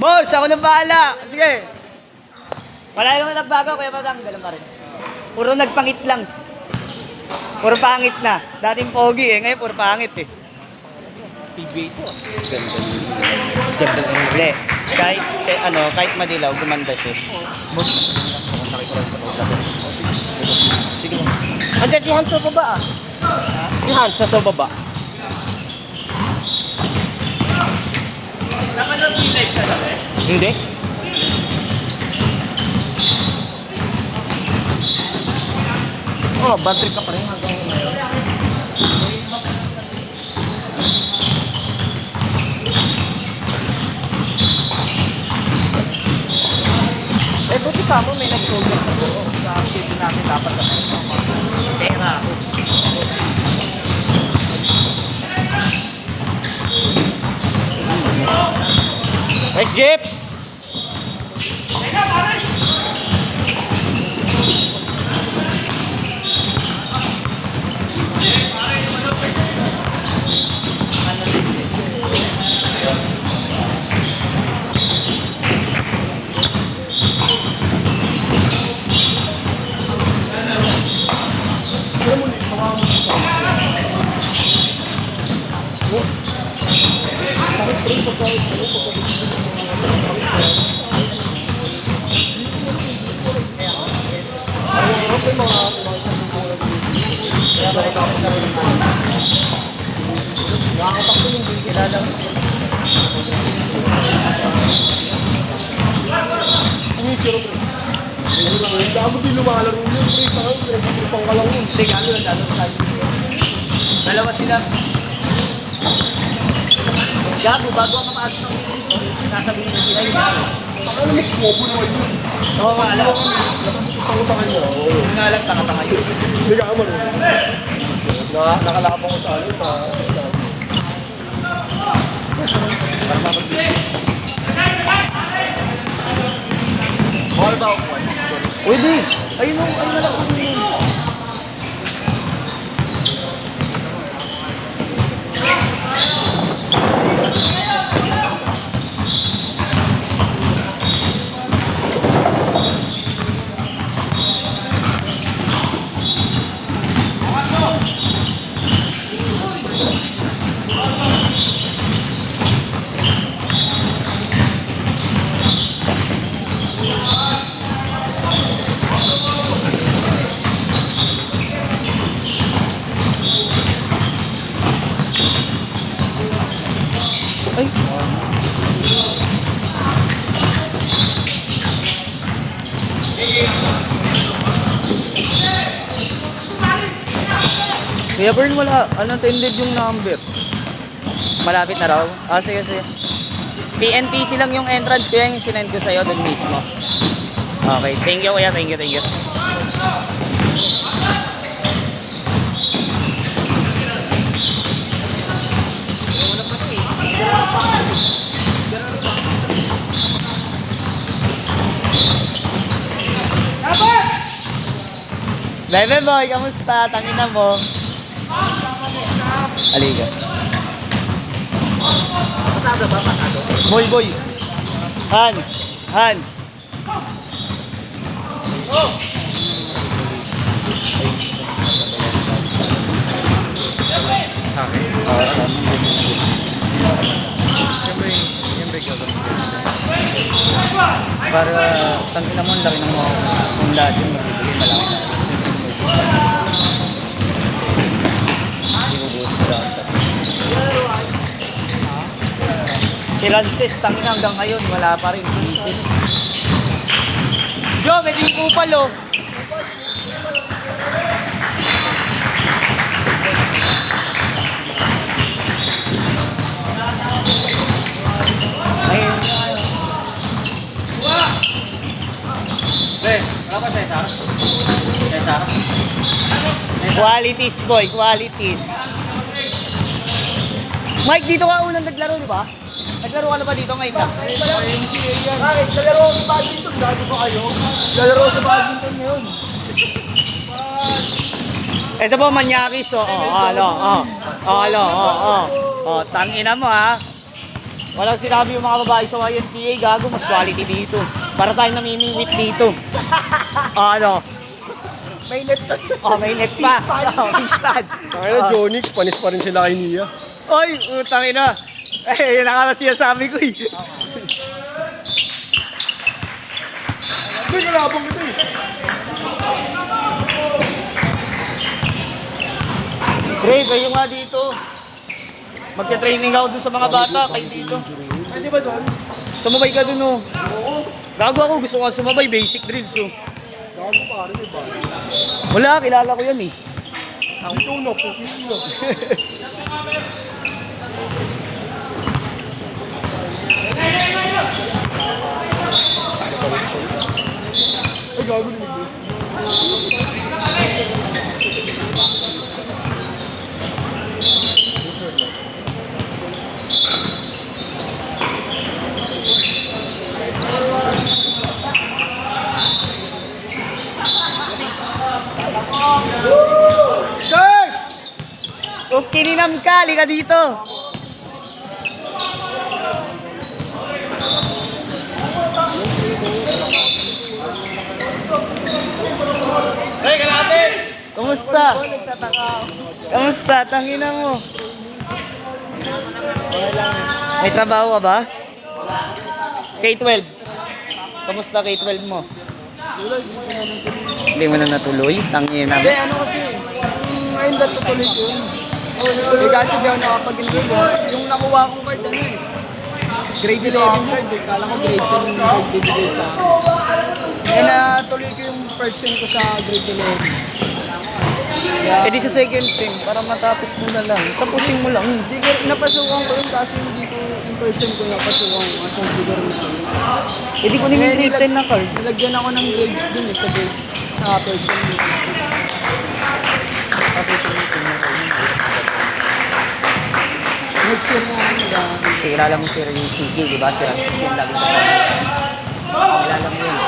Boss, ako nang bahala. Sige. Wala naman nagbago, kaya parang ganun pa rin. Puro nagpangit lang. Puro pangit na. Dating pogi ngayon puro pangit PBA ito. Ganda ng uli. Kahit madilaw, gumanda siya. Sige mo. Andiyan si Hans sa baba Si Hans sa baba. Nakapag-live ka lang Hindi. Bad trip ka pa rin hanggang ngayon. Buti ka mo may nag-program sa buo. Sa activity natin dapat na pera. Nice jeep! Nakakatakbo yung kilala mo. Gago din lumalaro yun, pre. Pang ka lang yun. Hindi, galo lang, lalo sa dalawa sila. Gago, bago ang kapasok ng video, sasabihin na sila yun. Ano mo, kumobo naman yun. Oo, nga alam. Pangutakan niya. Yung nga alam, tanga-tanga yun. Hindi ka aman. Nakalapang ko sa alin. Para mapagbigay. Mahal ba ako? Pwede! Ayun o, ayun na lang ako yun. Kuya Bern, wala. Unattended yung number. Malapit na raw. Sige, sige. PNTC lang yung entrance, kaya yung sinend ko sa'yo doon mismo. Okay, thank you kuya, thank you, thank you. Bebe boy, kamusta? Tangina mo. Aliga. Pasado ba? Pasado? Boy, boy. Hans. Hans. Sa akin? Siyempre gagawin ko. Para tangina mo, ang laki ng mga kung lahat yung magbibigay, malaki na. Si Rances, tangina hanggang ngayon, wala pa rin. Jo, may tingin kupal oh. Ayun. Apa Cesar? Cesar? Qualities boy, qualities. Mike, dito ka unang naglaro, di ba? Naglaro ka na ba dito ngayon ka? Bakit? Lalaro ako sa badminton. Gago pa kayo? Lalaro ako sa badminton ngayon. Ito po, Manyakis, tangina mo ha. Walang sinabi yung mga babae sa YMCA, gago, mas quality dito. Para tayo namimingwit dito. Ano? May net pa. May net pa. Fish pad. Kaya na, Jonix, panis pa rin sila kay Nia. Oy, utang ina. Yun na nga sinasabi ko eh. May kalabang ito eh. Dre, kayo nga dito. Magka-training ako dun sa mga bata, kayo dito. Pwede ba doon? Sumabay ka dun, oh. Gago ako, gusto ko nga sumabay, basic drills, oh. Gago pare, may bahay. Wala, kilala ko yan, eh. Dito na po. Ay, gago na ito. Kung kininam ka, liga dito. Hey, kalapit! Kumusta? Kamusta? Tangina mo. May trabaho ka ba? K-12. Kamusta K-12 mo? Hindi mo na natuloy? Tangina mo. Hindi, ano kasi, ngayon na tutuloy ko yun. Eh, kasi di ako nakapag-enroll. Yung nakuha kong card, ano eh. Grade 11 card eh. Kala ko grade 10 yung card bibigay sa akin. Eh, natuloy ko yung first sem ko sa grade 11. Eh di sa second sem, para matapos mo na lang. Tapusin mo lang. Hindi ko, napasukan ko yun kasi hindi ko, yung first sem ko napasukan ko. Kasi hindi ko rin natuloy. Eh di ko din yung grade 10 na card. Nilagyan ako ng grades dun eh, sa first sem. Next year na ako nag-aaral. Kilala mo si Ricky, di ba? Si Ricky yung lagi sa kilala mo yun.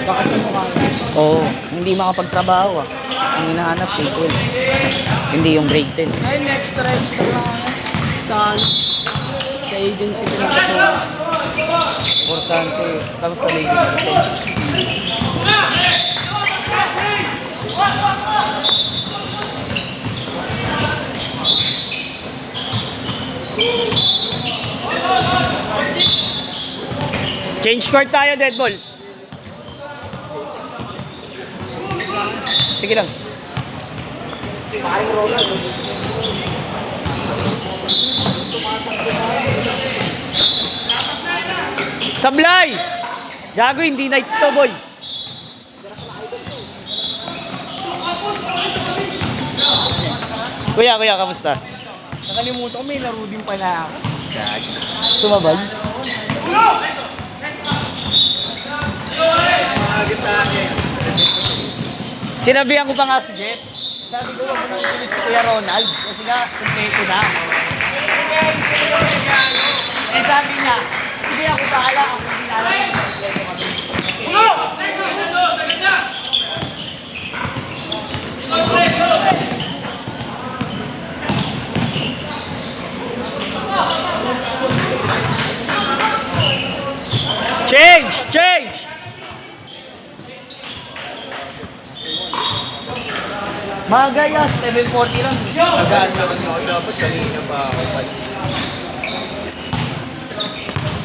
Baka sa mukha ko. Oo, hindi makapagtrabaho ah. Ang hinahanap grade 12. Hindi yung grade 10. Ngayon, extra lang ako sa agency ko na kasama. Importante. Tapos sa lady grade 10. Change court tayo, dead ball. Sige lang. Sablay! Gago, hindi nights to, boy. Kuya, kamusta? Nakalimutan ko, may laro din pala ako. Sumabay? Sinabihan ko pa nga si Jeff. Sabi ko, wag mo nang ulit si Kuya Ronald. Kasi nga, kumpleto na. Eh sabi niya, sige ako bahala. Ako sinala. Change! Mga gayas, level 40 lang. Nagaan naman ako dapat kanina pa ako.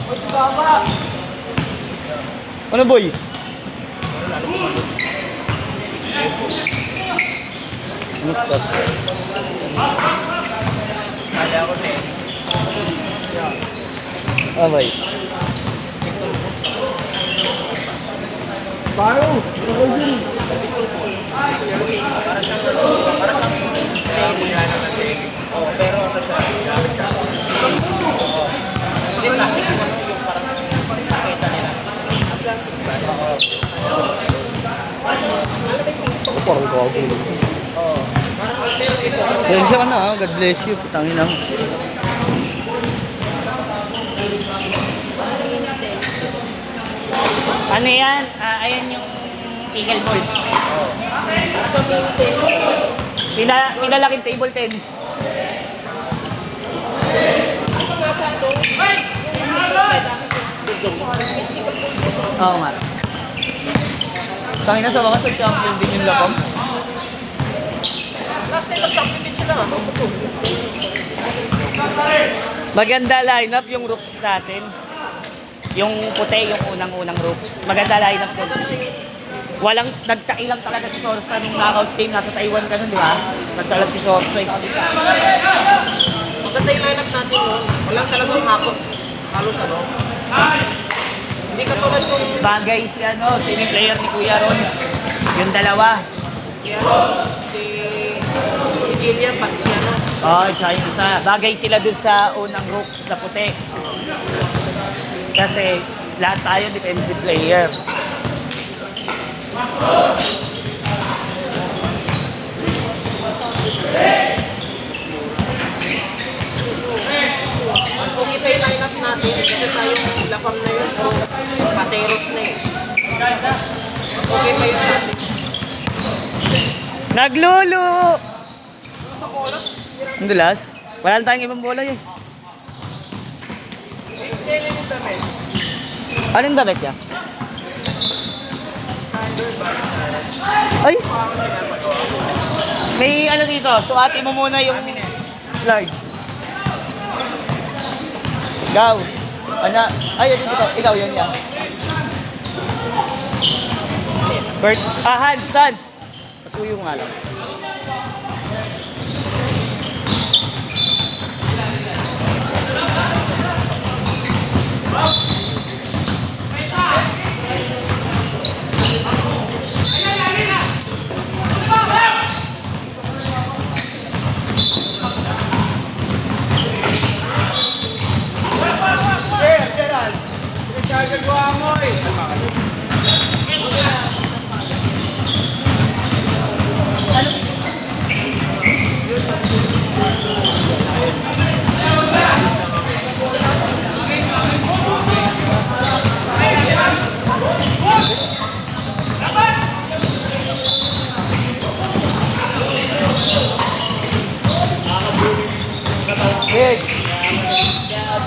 Mas baba! Ano boy? Musta? Kala ko na eh. Abay. Bayo! Sabay din! Pero ano siya, gamit ka. Hindi, plastic mo yung parang pakita nila. Plastic ba? Ako parang gago. Tensya ka na ha. God bless you. Putangin na. Ano yan? Ayan yung eagle ball. Pinalaking table tennis. Oo nga. Tangina sa wakas, nag-champion din yung Lapam. Last time nag-champion din sila. Maganda lineup yung Rooks natin. Yung puti, yung unang-unang Rooks. Maganda lineup yun. Walang, nagkailang talaga si Sorsa nung knockout team. Nasa Taiwan ka nun, di ba? Nagkalag si Sorsa eh. Maganda yung lineup natin noon. Walang talagang hakot. Halos ano. Hindi katulad yung Bagay si sino yung player ni Kuya Ron. Yung dalawa. si Gillian, pati si ano. Oh, tsaka yung isa. Bagay sila dun sa unang Rooks na puti. Kasi lahat tayo defensive player. Mas okay pa yung lineup natin. Kasi tayong lapam na yun. O pateros na eh. Mas okay pa yung natin. Naglulu! Ang dulas? Wala na tayong ibang bola yun. Anong damit niya? Ay! May ano dito, suati mo muna yung slide. Gaw. Ano? Ay, dito. Ikaw yun yan. Bert, Hans. Pasuyo nga lang.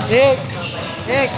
Nick!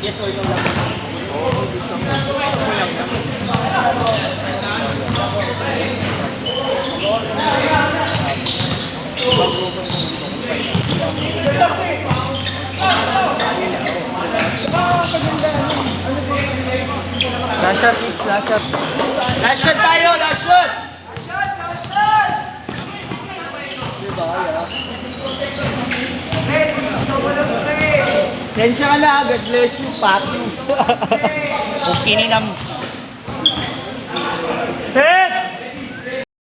Yes or no lang. Last shot, Mitch. Last shot. Last shot tayo, last shot! Yes, Tensya ka na, God bless you, Pat. Kung kininam